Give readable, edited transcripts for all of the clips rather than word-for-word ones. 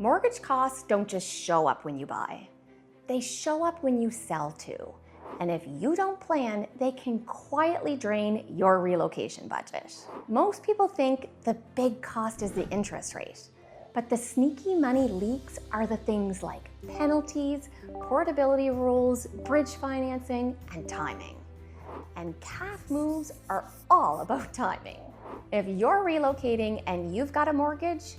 Mortgage costs don't just show up when you buy. They show up when you sell too. And if you don't plan, they can quietly drain your relocation budget. Most people think the big cost is the interest rate, but the sneaky money leaks are the things like penalties, portability rules, bridge financing, and timing. And CAF moves are all about timing. If you're relocating and you've got a mortgage,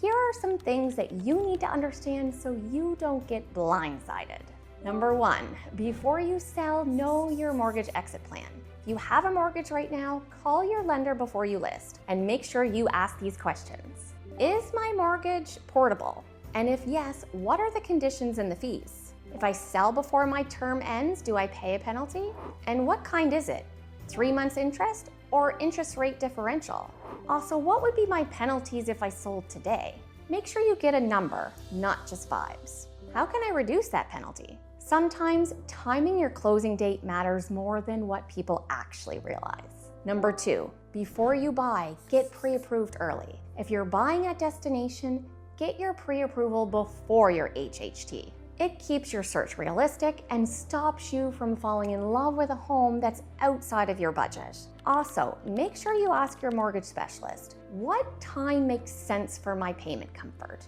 here are some things that you need to understand so you don't get blindsided. Number 1, before you sell, know your mortgage exit plan. If you have a mortgage right now, call your lender before you list and make sure you ask these questions. Is my mortgage portable? And if yes, what are the conditions and the fees? If I sell before my term ends, do I pay a penalty? And what kind is it? 3 months interest or interest rate differential? Also, what would be my penalties if I sold today? Make sure you get a number, not just vibes. How can I reduce that penalty? Sometimes timing your closing date matters more than what people actually realize. Number 2, before you buy, get pre-approved early. If you're buying at destination, get your pre-approval before your HHT. It keeps your search realistic and stops you from falling in love with a home that's outside of your budget. Also, make sure you ask your mortgage specialist, what time makes sense for my payment comfort?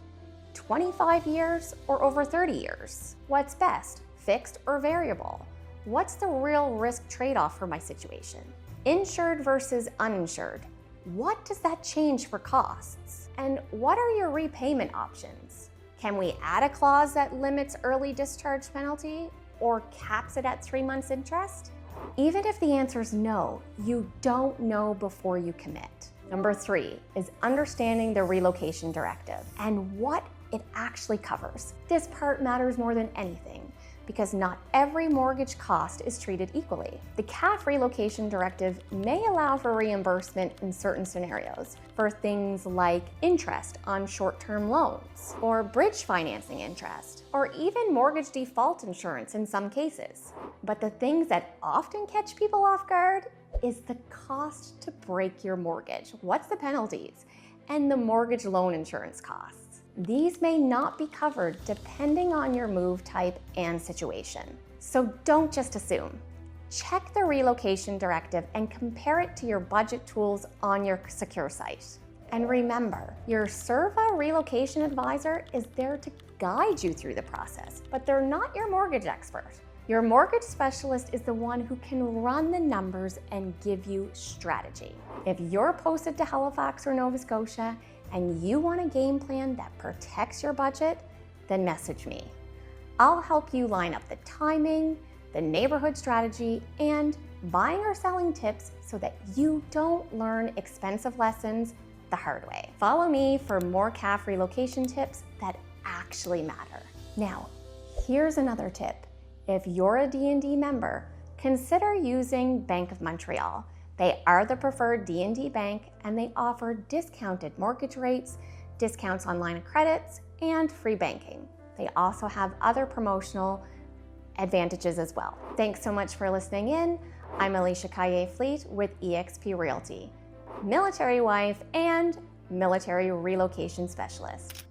25 years or over 30 years? What's best, fixed or variable? What's the real risk trade-off for my situation? Insured versus uninsured. What does that change for costs? And what are your repayment options? Can we add a clause that limits early discharge penalty or caps it at 3 months interest? Even if the answer is no, you don't know before you commit. Number 3 is understanding the relocation directive and what it actually covers. This part matters more than anything because not every mortgage cost is treated equally. The CAF Relocation Directive may allow for reimbursement in certain scenarios for things like interest on short-term loans, or bridge financing interest, or even mortgage default insurance in some cases. But the things that often catch people off guard is the cost to break your mortgage. What's the penalties? And the mortgage loan insurance costs. These may not be covered depending on your move type and situation. So don't just assume. Check the relocation directive and compare it to your budget tools on your secure site. And remember, your CERVA relocation advisor is there to guide you through the process, but they're not your mortgage expert. Your mortgage specialist is the one who can run the numbers and give you strategy. If you're posted to Halifax or Nova Scotia and you want a game plan that protects your budget, then message me. I'll help you line up the timing, the neighborhood strategy, and buying or selling tips so that you don't learn expensive lessons the hard way. Follow me for more CAF relocation tips that actually matter. Now, here's another tip. If you're a D&D member, consider using Bank of Montreal. They are the preferred D&D bank and they offer discounted mortgage rates, discounts on line of credits, and free banking. They also have other promotional advantages as well. Thanks so much for listening in. I'm Alicia Caillé-Fleet with eXp Realty, military wife and military relocation specialist.